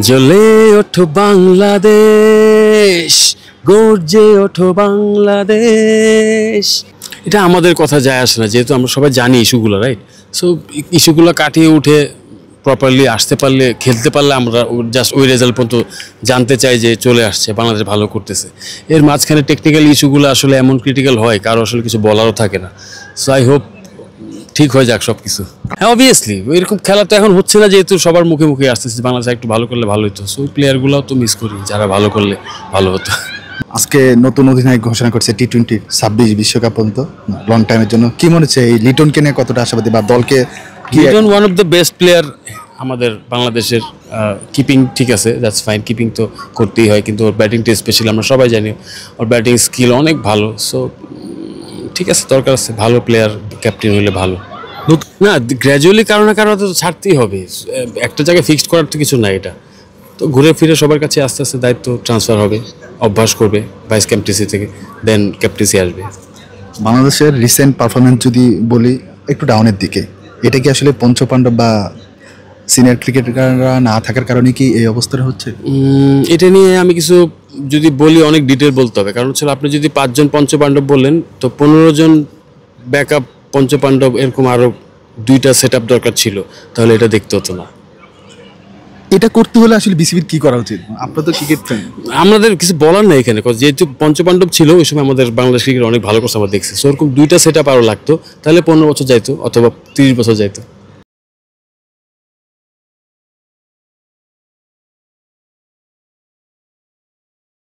জ্বলে ওঠো বাংলাদেশ, গর্জে ওঠো বাংলাদেশ। এটা আমাদের কথা যায় আসে না, যেহেতু আমরা সবাই জানি ইস্যুগুলো, রাইট? সো ইস্যুগুলো কাটিয়ে উঠে প্রপারলি আসতে পারলে, খেলতে পারলে আমরা জাস্ট ওই রেজাল্ট পর্যন্ত জানতে চাই যে চলে আসছে, বাংলাদেশ ভালো করতেছে। এর মাঝখানে টেকনিক্যাল ইস্যুগুলো আসলে এমন ক্রিটিক্যাল হয়, কারো আসলে কিছু বলারও থাকে না। সো আই হোপ ঠিক হয়ে যাক সব কিছু। হ্যাঁ, অবভিয়াসলি এরকম খেলা তো এখন হচ্ছে না, যেহেতু সবার মুখে মুখে আসতেছে বাংলাদেশ একটু ভালো করলে ভালো হতো। সো ওই প্লেয়ারগুলোও তো মিস করি, যারা ভালো করলে ভালো হতো। আজকে নতুন অধিনায়ক ঘোষণা করছে টি-20 26 বিশ্বকাপ পর্যন্ত লং টাইমের জন্য। কি মনে হচ্ছে এই লিটনকে নিয়ে কতটা আশাবাদী, বা দলকে? Liton one of the best player আমাদের বাংলাদেশের। কিপিং ঠিক আছে, দ্যাটস ফাইন, কিপিং তো করতেই হয়, কিন্তু ওর ব্যাটিংটা স্পেশালি আমরা সবাই জানি ওর ব্যাটিং স্কিল অনেক ভালো। সো ঠিক আছে, দরকার আছে ভালো প্লেয়ার, ক্যাপ্টেন হলে ভালো না। গ্র্যাজুয়ালি কারো না কারো তো ছাড়তেই হবে, একটা জায়গায় ফিক্সড করার তো কিছু না। এটা তো ঘুরে ফিরে সবার কাছে আস্তে আস্তে দায়িত্ব ট্রান্সফার হবে, অভ্যাস করবে ভাইস ক্যাপ্টেন্সি থেকে, দেন ক্যাপ্টেন্সি আসবে। বাংলাদেশের রিসেন্ট পারফরমেন্স যদি বলি একটু ডাউনের দিকে, এটা কি আসলে পঞ্চপাণ্ডব বা সিনিয়র ক্রিকেটাররা না থাকার কারণে কি এই অবস্থাটা হচ্ছে? এটা নিয়ে আমি কিছু যদি বলি অনেক ডিটেল বলতে হবে, কারণ হচ্ছে আপনি যদি 5 জন পঞ্চপাণ্ডব বললেন, তো 15 জন ব্যাকআপ পঞ্চপাণ্ডব, এরকম আরও 2টা সেট আপ দরকার ছিল, তাহলে এটা দেখতে হতো না। এটা করতে হলে আসলে বিসিবির কি করা উচিত? আপনার তো ক্রিকেট ফ্যান, আমাদের কিছু বলার নেই এখানে, যেহেতু পঞ্চপাণ্ডব ছিল ওই সময় আমাদের বাংলাদেশ ক্রিকেট অনেক ভালো করছে আমরা দেখছি। সো ওরকম 2টা সেট আপ আরও লাগতো, তাহলে 15 বছর যাইতো অথবা 30 বছর যাইতো।